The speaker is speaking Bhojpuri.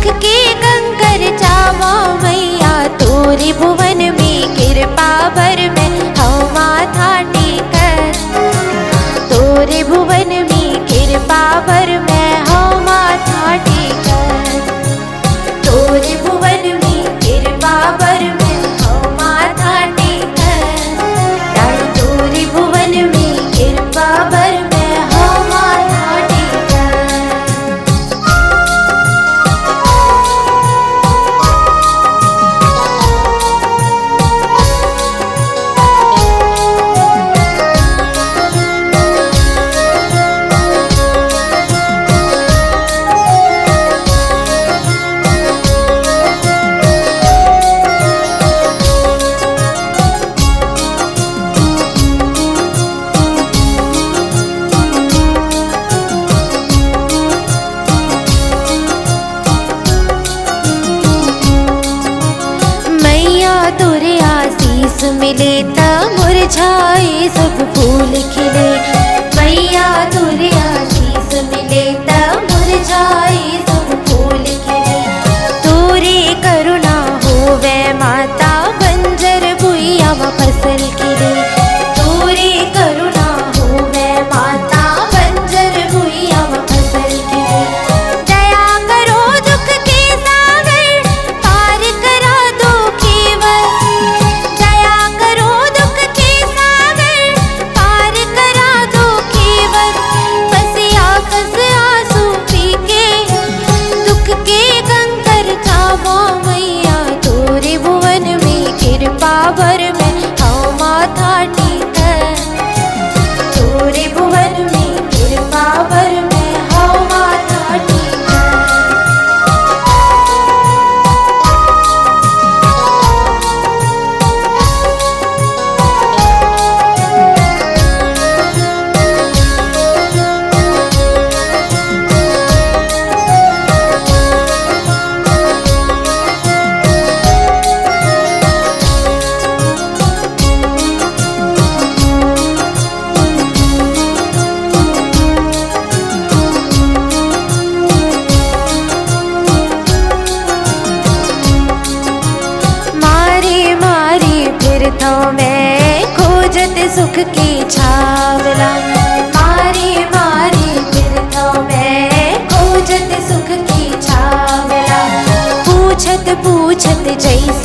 दुख के कंकर चावा मैया तोरे भुवन में कृपा भर में हऊ माथा टेकर। तोरे भुवन में कृपा भर में हऊ माथा टेकर। तोरे भुवन में कृपा भर में हऊ माथा टेकर। रानी तोरे भुवन में कृपा भर में हऊ माथा टेकर। तोरे आशीष मिले ता मुरझाए सब फूल खिले। मैया तोरे आशीष मिले ता मुरझाए सब फूल खिले। तोरे करुणा होवे माता बंजर भुइया में फसल खिले। तोरे करुणा होवे माता बंजर भुइया में फसल खिले। दया करो दुख के सागर पार करा दो केवल। दया करो दुख के सागर पार करा दो केवल। बसिया कस आंसू पी के दुख के कंकर चावा मैया तोरे भुवन में कृपा भर में हऊ माथा टेकर। तोरे भुवन में कृपा भर में हऊ माथा टेकर। मारी मारी फिरथो मैं खोजत सुख की छावला। मारी मारी फिरथो मैं खोजत सुख की छावला। पूछत पूछत जैसे